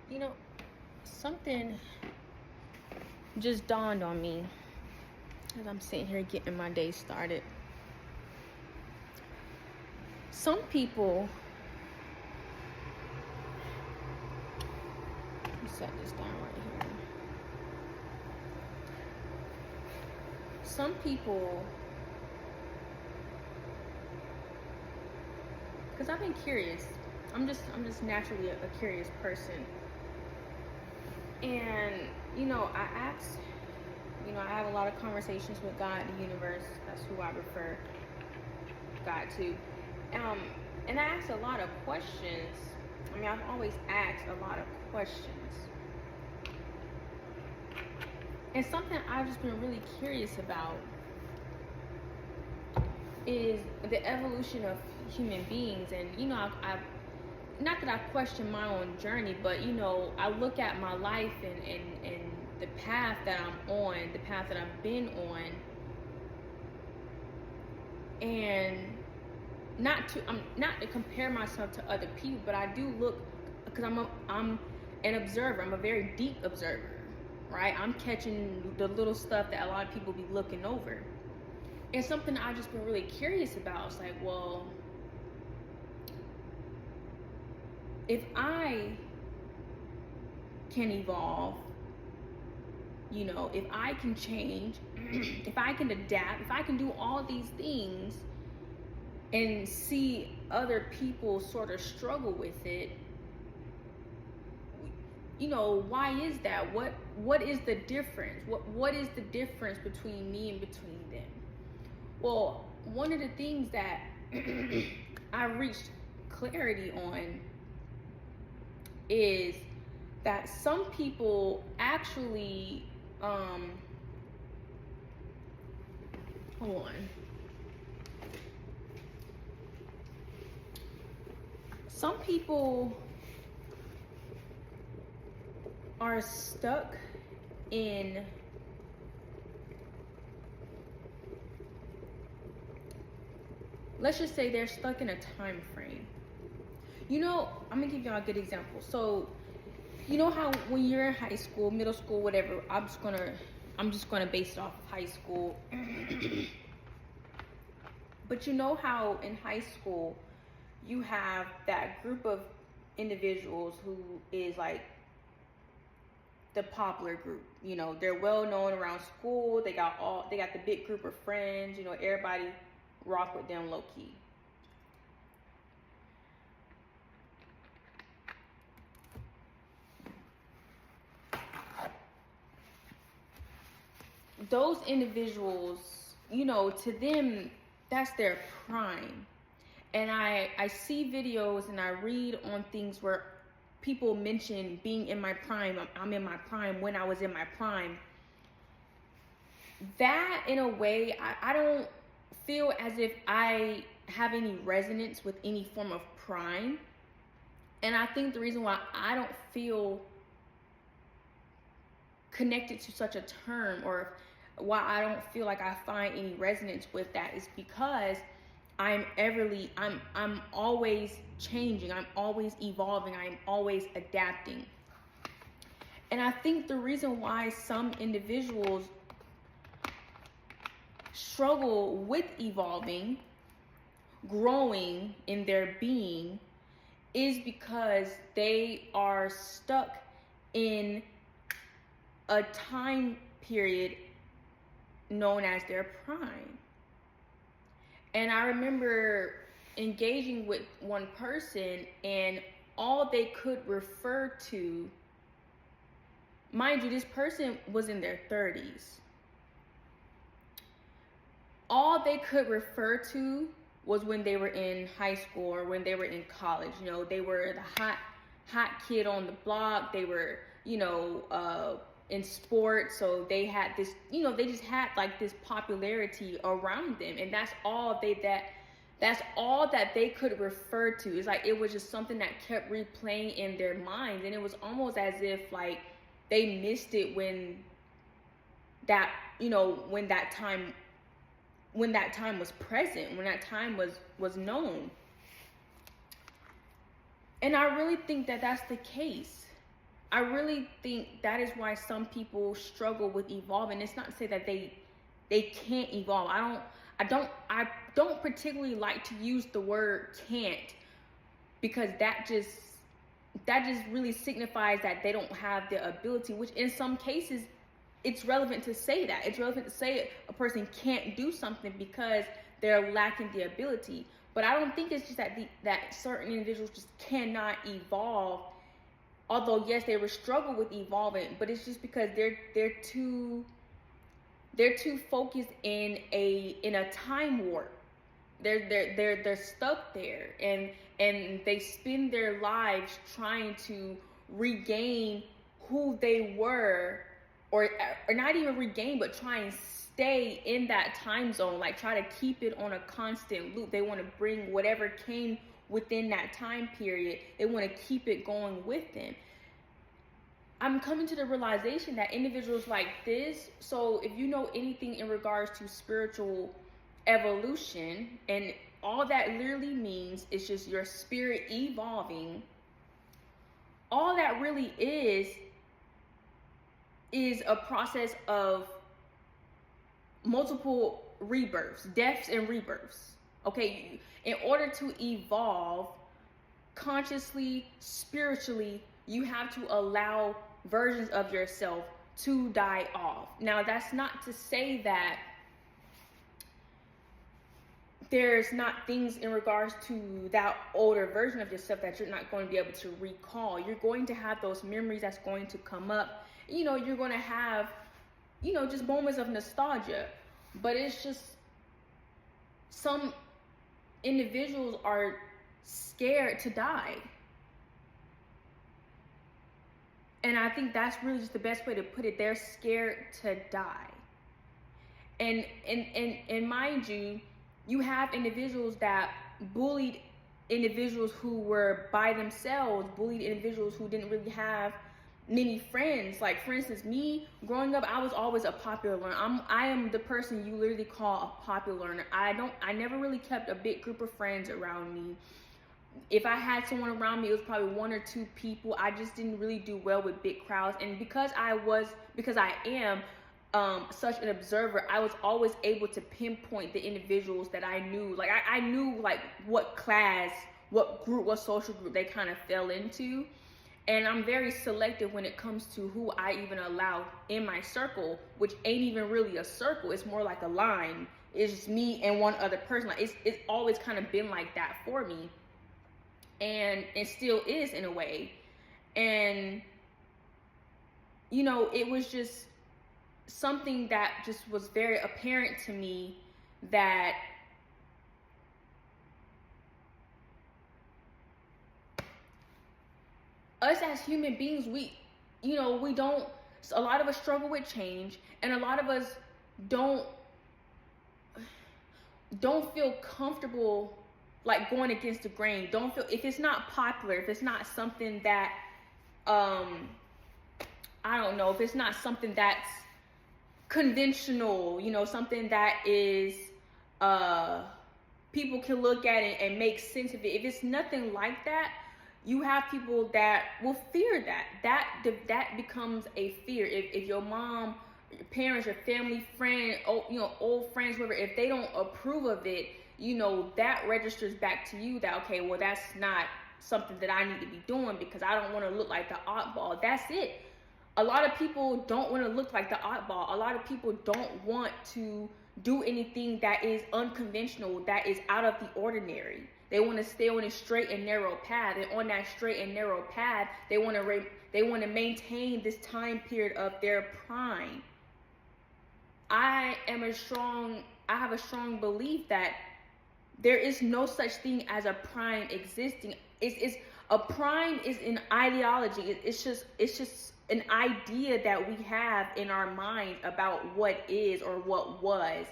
You know, something just dawned on me as I'm sitting here getting my day started. Some people, let me set this down right here. Some people, because I've been curious. I'm just naturally a curious person. And, I ask, I have a lot of conversations with God, the universe. That's who I refer God to. And I ask a lot of questions. I've always asked a lot of questions. And something I've just been really curious about is the evolution of human beings. And, I've not that I question my own journey, but, I look at my life and the path that I'm on, the path that I've been on, and I'm not to compare myself to other people, but I do look, because I'm an observer. I'm a very deep observer, right? I'm catching the little stuff that a lot of people be looking over. And something I've just been really curious about is like, well, if I can evolve, if I can change, if I can adapt, if I can do all these things and see other people sort of struggle with it, why is that? What is the difference? What is the difference between me and between them? Well, one of the things that I reached clarity on is that some people actually hold on. Some people are stuck in let's just say they're stuck in a time frame. I'm gonna give y'all a good example. So, how when you're in high school, middle school, whatever, I'm just gonna base it off of high school. But how in high school you have that group of individuals who is like the popular group. They're well known around school. They got the big group of friends. Everybody rock with them low key. Those individuals, to them, that's their prime. And I see videos and I read on things where people mention being in my prime. I'm in my prime when I was in my prime. That, in a way, I don't feel as if I have any resonance with any form of prime. And I think the reason why I don't feel connected to such a term, or why I don't feel like I find any resonance with that, is because I'm always changing, I'm always evolving, I'm always adapting. And I think the reason why some individuals struggle with evolving, growing in their being, is because they are stuck in a time period known as their prime. And I remember engaging with one person, and all they could refer to, mind you, this person was in their 30s. All they could refer to was when they were in high school or when they were in college. They were the hot kid on the block. They were, in sports, so they had this, they just had like this popularity around them, and that's all that they could refer to. It's like it was just something that kept replaying in their minds, and it was almost as if like they missed it when that time was present, when that time was known. And I really think that that's the case. I really think that is why some people struggle with evolving. It's not to say that they can't evolve. I don't particularly like to use the word can't, because that just really signifies that they don't have the ability, which in some cases it's relevant to say that. It's relevant to say a person can't do something because they're lacking the ability. But I don't think it's just that certain individuals just cannot evolve. Although yes, they will struggle with evolving, but it's just because they're too focused in a time warp. They're stuck there, and they spend their lives trying to regain who they were, or not even regain, but try and stay in that time zone, like try to keep it on a constant loop. They want to bring whatever came within that time period, they want to keep it going with them. I'm coming to the realization that individuals like this, so if you know anything in regards to spiritual evolution, and all that literally means is just your spirit evolving, all that really is a process of multiple rebirths, deaths and rebirths. Okay, in order to evolve consciously, spiritually, you have to allow versions of yourself to die off. Now, that's not to say that there's not things in regards to that older version of yourself that you're not going to be able to recall. You're going to have those memories that's going to come up. You know, you're going to have, you know, just moments of nostalgia. But it's just some individuals are scared to die. And I think that's really just the best way to put it. They're scared to die. And mind you, you have individuals that bullied individuals who were by themselves, bullied individuals who didn't really have many friends. Like, for instance, me growing up, I was always a popular learner. I am the person you literally call a popular learner. I never really kept a big group of friends around me. If I had someone around me, it was probably one or two people. I just didn't really do well with big crowds. And because I am such an observer, I was always able to pinpoint the individuals that I knew. Like, I knew like what class, what group, what social group they kind of fell into. And I'm very selective when it comes to who I even allow in my circle, which ain't even really a circle. It's more like a line. It's just me and one other person. Like, it's always kind of been like that for me. And it still is in a way. And, you know, it was just something that just was very apparent to me, that us as human beings, a lot of us struggle with change, and a lot of us don't feel comfortable like going against the grain. Don't feel, if it's not popular, if it's not something that I don't know, if it's not something that's conventional, you know, something that is people can look at it and make sense of it. If it's nothing like that, you have people that will fear that becomes a fear. If your mom, your parents, your family, friend, old friends, whoever, if they don't approve of it, you know, that registers back to you that, okay, well, that's not something that I need to be doing because I don't want to look like the oddball. That's it. A lot of people don't want to look like the oddball. A lot of people don't want to do anything that is unconventional, that is out of the ordinary. They want to stay on a straight and narrow path. And on that straight and narrow path, they want to maintain this time period of their prime. I have a strong belief that there is no such thing as a prime existing. A prime is an ideology. It's just an idea that we have in our mind about what is or what was.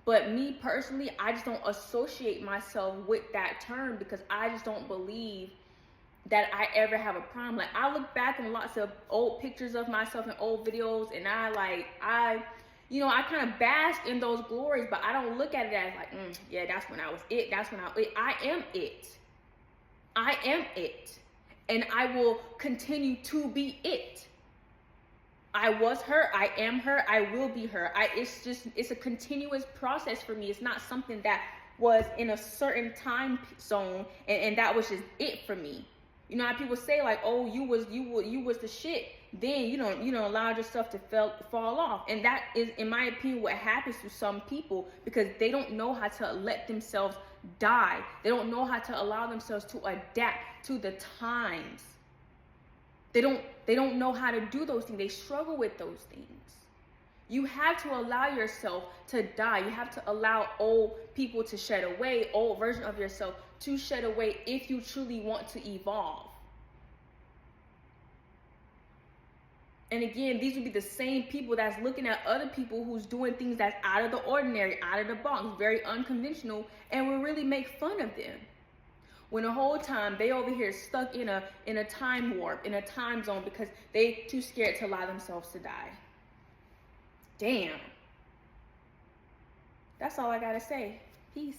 But me personally, I just don't associate myself with that term because I just don't believe that I ever have a prime. Like, I look back on lots of old pictures of myself and old videos, and I kind of bask in those glories, but I don't look at it as like, yeah, that's when I was it. That's when I am it. I am it. and I will continue to be it. I was her, I am her, I will be her. It's a continuous process for me. It's not something that was in a certain time zone and that was just it for me. You know how people say like, oh, you was the shit. Then you don't allow yourself to fall off. And that is, in my opinion, what happens to some people, because they don't know how to let themselves die. They don't know how to allow themselves to adapt to the times. They don't know how to do those things. They struggle with those things. You have to allow yourself to die. You have to allow old people to shed away, old version of yourself to shed away if you truly want to evolve. And again, these would be the same people that's looking at other people who's doing things that's out of the ordinary, out of the box, very unconventional, and will really make fun of them. When the whole time they over here stuck in a time warp, in a time zone, because they too scared to allow themselves to die. Damn. That's all I gotta say. Peace.